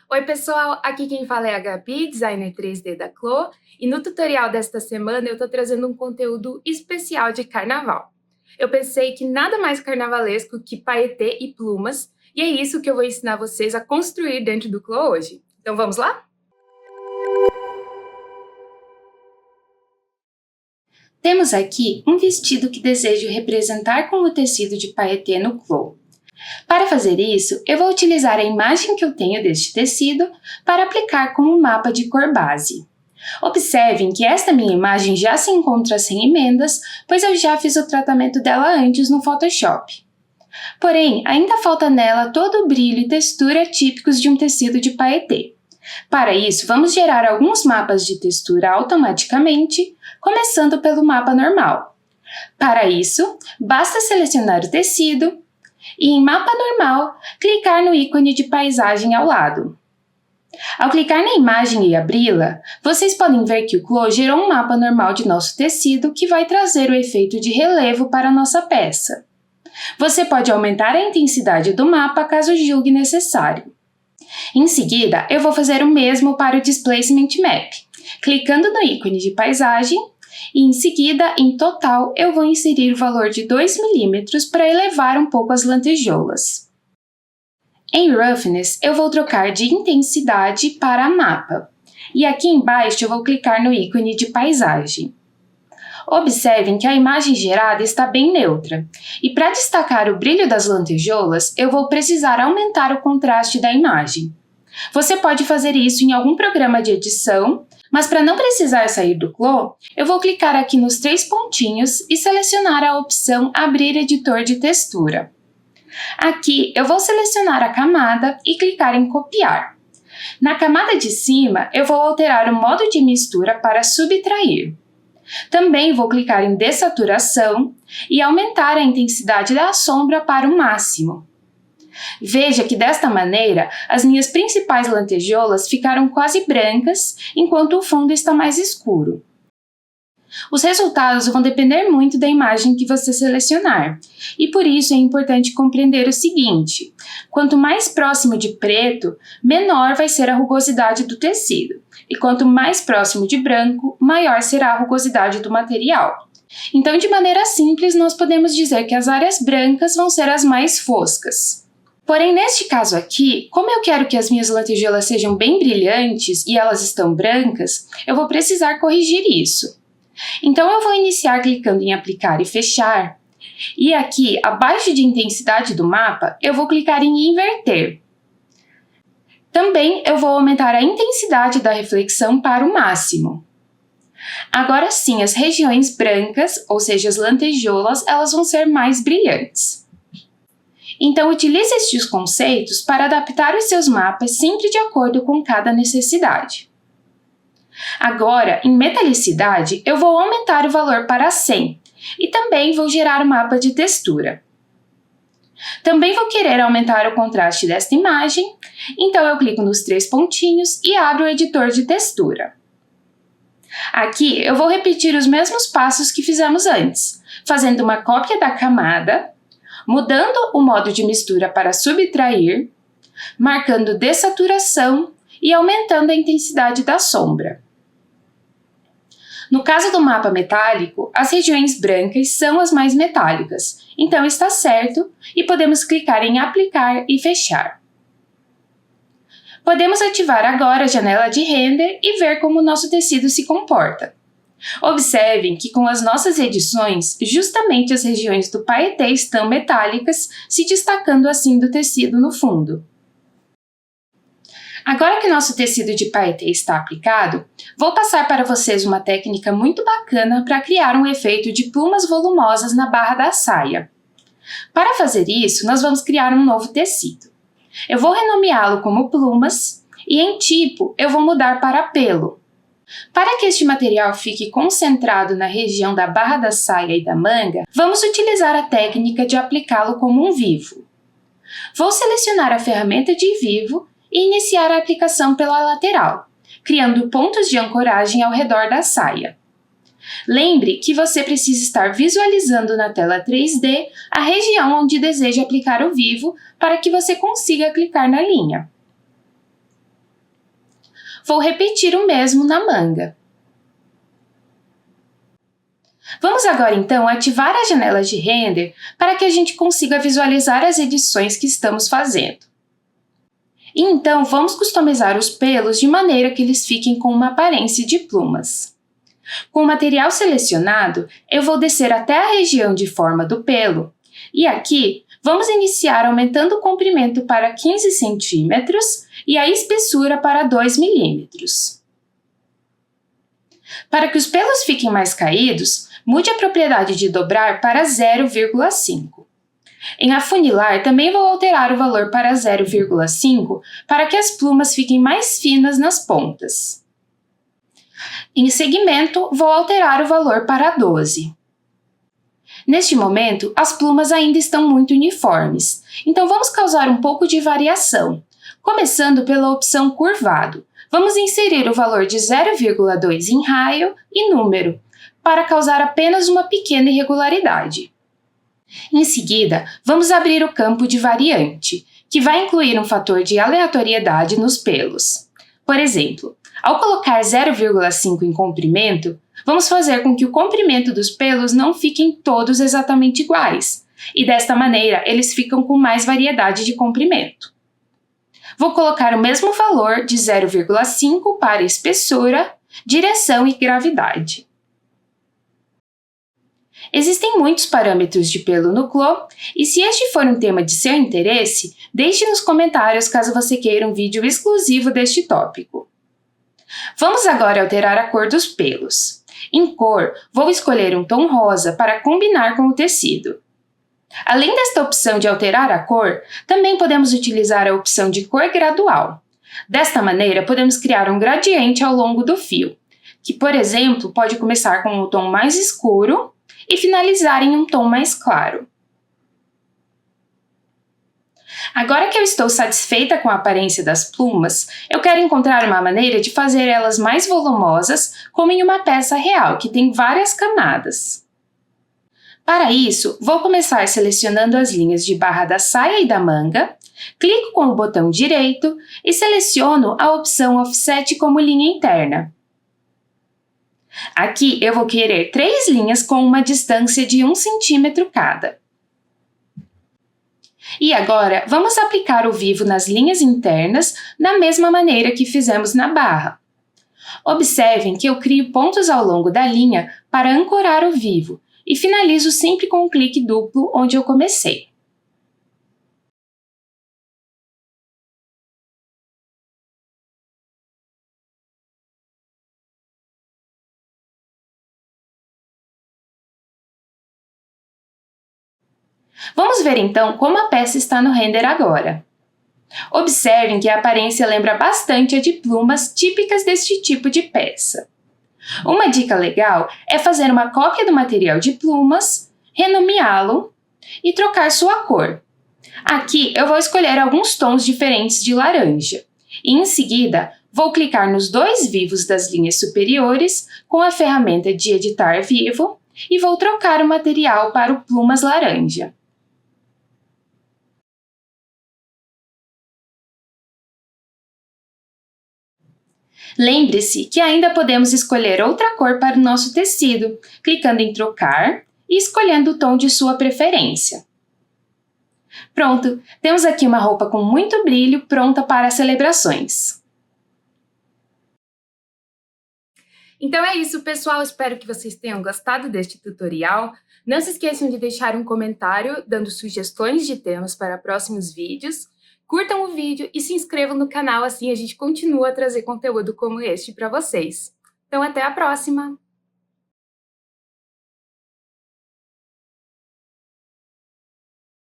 Oi pessoal, aqui quem fala é a Gabi, designer 3D da Clo, e no tutorial desta semana eu estou trazendo um conteúdo especial de carnaval. Eu pensei que nada mais carnavalesco que paetê e plumas, e é isso que eu vou ensinar vocês a construir dentro do Clo hoje. Então vamos lá? Temos aqui um vestido que desejo representar com o tecido de paetê no Clo. Para fazer isso, eu vou utilizar a imagem que eu tenho deste tecido para aplicar com um mapa de cor base. Observem que esta minha imagem já se encontra sem emendas, pois eu já fiz o tratamento dela antes no Photoshop. Porém, ainda falta nela todo o brilho e textura típicos de um tecido de paetê. Para isso, vamos gerar alguns mapas de textura automaticamente, começando pelo mapa normal. Para isso, basta selecionar o tecido e, em mapa normal, clicar no ícone de paisagem ao lado. Ao clicar na imagem e abri-la, vocês podem ver que o Clo gerou um mapa normal de nosso tecido que vai trazer o efeito de relevo para a nossa peça. Você pode aumentar a intensidade do mapa caso julgue necessário. Em seguida, eu vou fazer o mesmo para o Displacement Map, clicando no ícone de paisagem e, em seguida, em total, eu vou inserir o valor de 2 mm para elevar um pouco as lantejoulas. Em Roughness, eu vou trocar de intensidade para mapa, e aqui embaixo eu vou clicar no ícone de paisagem. Observem que a imagem gerada está bem neutra, e para destacar o brilho das lantejoulas, eu vou precisar aumentar o contraste da imagem. Você pode fazer isso em algum programa de edição, mas para não precisar sair do Clo, eu vou clicar aqui nos 3 pontinhos e selecionar a opção Abrir Editor de Textura. Aqui eu vou selecionar a camada e clicar em Copiar. Na camada de cima, eu vou alterar o modo de mistura para subtrair. Também vou clicar em Dessaturação e aumentar a intensidade da sombra para o máximo. Veja que desta maneira, as minhas principais lantejoulas ficaram quase brancas, enquanto o fundo está mais escuro. Os resultados vão depender muito da imagem que você selecionar, e por isso é importante compreender o seguinte: quanto mais próximo de preto, menor vai ser a rugosidade do tecido, e quanto mais próximo de branco, maior será a rugosidade do material. Então, de maneira simples, nós podemos dizer que as áreas brancas vão ser as mais foscas. Porém, neste caso aqui, como eu quero que as minhas lantejoulas sejam bem brilhantes e elas estão brancas, eu vou precisar corrigir isso. Então, eu vou iniciar clicando em Aplicar e Fechar, e aqui, abaixo de Intensidade do mapa, eu vou clicar em Inverter. Também eu vou aumentar a intensidade da reflexão para o máximo. Agora sim, as regiões brancas, ou seja, as lantejoulas, elas vão ser mais brilhantes. Então, utilize estes conceitos para adaptar os seus mapas sempre de acordo com cada necessidade. Agora, em metalicidade, eu vou aumentar o valor para 100 e também vou gerar o mapa de textura. Também vou querer aumentar o contraste desta imagem, então eu clico nos 3 pontinhos e abro o editor de textura. Aqui eu vou repetir os mesmos passos que fizemos antes, fazendo uma cópia da camada, mudando o modo de mistura para subtrair, marcando dessaturação e aumentando a intensidade da sombra. No caso do mapa metálico, as regiões brancas são as mais metálicas, então está certo e podemos clicar em Aplicar e Fechar. Podemos ativar agora a janela de render e ver como o nosso tecido se comporta. Observem que com as nossas edições, justamente as regiões do paetê estão metálicas, se destacando assim do tecido no fundo. Agora que nosso tecido de paetê está aplicado, vou passar para vocês uma técnica muito bacana para criar um efeito de plumas volumosas na barra da saia. Para fazer isso, nós vamos criar um novo tecido. Eu vou renomeá-lo como plumas e em tipo eu vou mudar para pelo. Para que este material fique concentrado na região da barra da saia e da manga, vamos utilizar a técnica de aplicá-lo como um vivo. Vou selecionar a ferramenta de vivo e iniciar a aplicação pela lateral, criando pontos de ancoragem ao redor da saia. Lembre que você precisa estar visualizando na tela 3D a região onde deseja aplicar o vivo para que você consiga clicar na linha. vou repetir o mesmo na manga. Vamos agora então ativar a janela de render para que a gente consiga visualizar as edições que estamos fazendo. E então vamos customizar os pelos de maneira que eles fiquem com uma aparência de plumas. Com o material selecionado, eu vou descer até a região de forma do pelo, e aqui vamos iniciar aumentando o comprimento para 15 centímetros e a espessura para 2 milímetros. Para que os pelos fiquem mais caídos, mude a propriedade de dobrar para 0,5. Em afunilar, também vou alterar o valor para 0,5 para que as plumas fiquem mais finas nas pontas. Em segmento, vou alterar o valor para 12. Neste momento, as plumas ainda estão muito uniformes, então vamos causar um pouco de variação. Começando pela opção curvado, vamos inserir o valor de 0,2 em raio e número, para causar apenas uma pequena irregularidade. Em seguida, vamos abrir o campo de variante, que vai incluir um fator de aleatoriedade nos pelos. Por exemplo, ao colocar 0,5 em comprimento, vamos fazer com que o comprimento dos pelos não fiquem todos exatamente iguais, e desta maneira eles ficam com mais variedade de comprimento. Vou colocar o mesmo valor de 0,5 para espessura, direção e gravidade. Existem muitos parâmetros de pelo no Clo, e se este for um tema de seu interesse, deixe nos comentários caso você queira um vídeo exclusivo deste tópico. Vamos agora alterar a cor dos pelos. Em cor, vou escolher um tom rosa para combinar com o tecido. Além desta opção de alterar a cor, também podemos utilizar a opção de cor gradual. Desta maneira, podemos criar um gradiente ao longo do fio, que, por exemplo, pode começar com um tom mais escuro e finalizar em um tom mais claro. Agora que eu estou satisfeita com a aparência das plumas, eu quero encontrar uma maneira de fazer elas mais volumosas, como em uma peça real, que tem várias camadas. Para isso, vou começar selecionando as linhas de barra da saia e da manga, clico com o botão direito e seleciono a opção Offset como linha interna. Aqui eu vou querer 3 linhas com uma distância de 1 centímetro cada. E agora, vamos aplicar o vivo nas linhas internas da mesma maneira que fizemos na barra. Observem que eu crio pontos ao longo da linha para ancorar o vivo e finalizo sempre com um clique duplo onde eu comecei. Vamos ver então como a peça está no render agora. Observem que a aparência lembra bastante a de plumas típicas deste tipo de peça. Uma dica legal é fazer uma cópia do material de plumas, renomeá-lo e trocar sua cor. Aqui eu vou escolher alguns tons diferentes de laranja e em seguida vou clicar nos 2 vivos das linhas superiores com a ferramenta de editar vivo e vou trocar o material para o plumas laranja. Lembre-se que ainda podemos escolher outra cor para o nosso tecido, clicando em trocar e escolhendo o tom de sua preferência. Pronto, temos aqui uma roupa com muito brilho pronta para as celebrações. Então é isso, pessoal. Espero que vocês tenham gostado deste tutorial. Não se esqueçam de deixar um comentário dando sugestões de temas para próximos vídeos. Curtam o vídeo e se inscrevam no canal, assim a gente continua a trazer conteúdo como este para vocês. Então até a próxima!